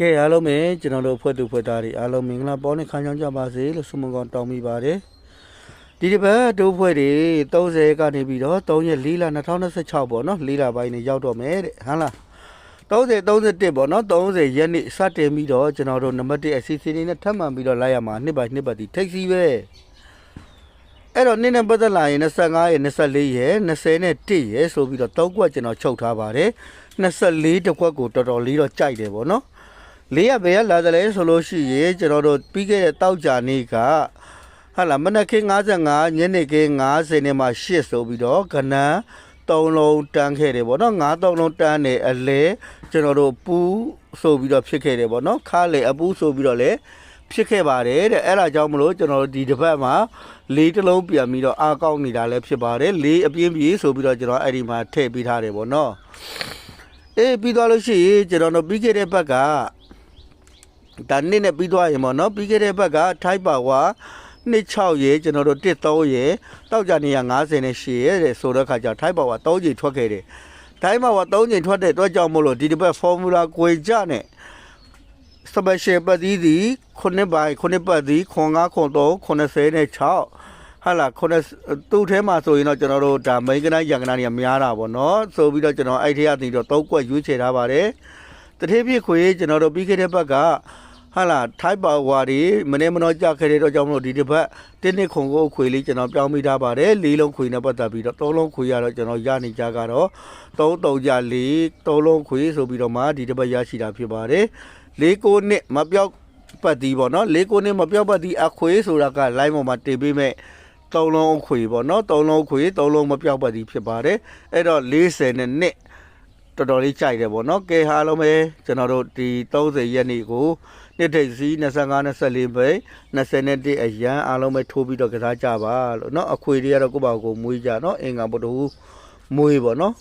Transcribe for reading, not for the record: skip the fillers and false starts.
ကဲအားလုံးပဲကျွန်တော်တို့ဖွဲ့သူဖွဲ့သားတွေအားလုံးမင်္ဂလာပေါင်းနဲ့ခံကြောင်းကြပါစေလို့ဆုမကောင်းတောင်းမိပါတယ်ဒီတစ်ပတ်ဒိုးဖွဲ့တွေ30ကနေပြီးတော့3ရက်4လ2026ပေါ့နော်4လပိုင်းနေရောက်တော့မယ်တဲ့ဟမ်လား31ပေါ့နော်30ရက်နေ့စတင်ပြီးတော့ကျွန်တော်တို့နံပါတ်1အစီအစဉ်လေးနဲ့ထပ်မံပြီးတော့လိုက်ရမှာနှစ်ပိုင်းနှစ်ပတ်ဒီထိတ်စီပဲအဲ့တော့နေ့နဲ့ပတ်သက်လာရင်25ရက်24ရက်20နဲ့1ရက်ဆိုပြီးတော့3ကွက်ကျွန်တော်ချုပ်ထားပါတယ်24တစ်ကွက်ကိုတော်တော်လေးတော့ကြိုက်တယ်ပေါ့နော်လေးရဘယ်လာတယ်လဲဆိုလို့ရှိရင်ကျွန်တော်တို့ပြီးခဲ့တဲ့တောက်ကြနေ့ကဟာလာမနက်ခင်း55ညနေခင်း50နဲ့မှ8ဆိုပြီးတော့ကနန်း3လုံးတန်းခဲ့တယ်ပေါ့နော်3လုံးတန်းနေအလဲကျွန်တော်တို့ပူးဆိုပြီးတော့ဖြစ်ခဲ့တယ်ပေါ့နော်ခါလေအပူးဆိုပြီးတော့လေဖြစ်ခဲ့ပါတယ်တဲ့အဲ့ဒါကြောင့်မလို့ကျွန်တော်တို့ဒီတစ်ပတ်မှာလေးတစ်လုံးပြန်ပြီးတော့အားကောင်းနေတာလည်းဖြစ်ပါတယ်လေးအပြင်းပြေဆိုပြီးတော့ကျွန်တော်အဲ့ဒီမှာထည့်ပေးထားတယ်ပေါ့နော်အေးပြီးသွားလို့ရှိရင်ကျွန်တော်တို့ပြီးခဲ့တဲ့ဘက်ကဒါနေ့နဲ့ပြီးသွားရင်ပေါ့နော်ပြီးခဲ့တဲ့ဘက်ကထိုက်ပါဝါ26ရေကျွန်တော်တို့13ရေတောက်ကြနေရ50နဲ့8ရေတဲ့ဆိုတော့ခါကျထိုက်ပါဝါ3ချိန်ထွက်ခဲ့တယ်ထိုက်ပါဝါ3ချိန်ထွက်တဲ့အတွက်ကြောင့်မို့လို့ဒီတစ်ပတ် formula ကွေကြနဲ့ special ပတ်သီးသည်9ပိုင်း9ပတ်သီး9 9 3 90နဲ့6ဟာလာ9သူ့ထဲမှာဆိုရင်တော့ကျွန်တော်တို့ဒါမိန်းကနန်းရန်ကနန်းတွေကများတာပေါ့နော်ဆိုပြီးတော့ကျွန်တော်အဲ့ထဲကနေတော့3ကွက်ရွေးချယ်ထားပါတယ်တတိပြည့်ခွေကျွန်တော်တို့ပြီးခဲ့တဲ့ဘက်ကဟာလာထိုက်ပါဝါတွေမနေ့မနှောကြခဲ့တဲ့တော့ကြောင့်မလို့ဒီတစ်ပတ်တင်းနှစ်ခုကိုခွေလေးကျွန်တော်ပြောင်းမိထားပါတယ်၄လုံးခွေနဲ့ပတ်သက်ပြီးတော့3လုံးခွေရတော့ကျွန်တော်ရနေကြကတော့3ကြ4 3လုံးခွေဆိုပြီးတော့မှဒီတစ်ပတ်ရရှိတာဖြစ်ပါတယ်4 9နှစ်မပြောက်ပတ်သည်ပေါ့နော်4 9နှစ်မပြောက်ပတ်သည်အခွေဆိုတာက line ပေါ်မှာတင်ပေးမဲ့3လုံးခွေပေါ့နော်3လုံးခွေ3လုံးမပြောက်ပတ်သည်ဖြစ်ပါတယ်အဲ့တော့40နဲ့နှစ်တော်တော်လေးကြိုက်တယ်ပေါ့နော်ကဲဟာလုံးပဲကျွန်တော်တို့ဒီ30ရက်နေ့ကိုနှစ်ထိပ်စီး25 24ပဲ21အရန်အားလုံးပဲထိုးပြီးတော့ကစားကြပါလို့เนาะအခွေတွေကတော့ကိုယ့်ဘာကိုမွေးကြเนาะအင်္ဂါဘုဒ္ဓဟူးမွေးပေါ့เนาะ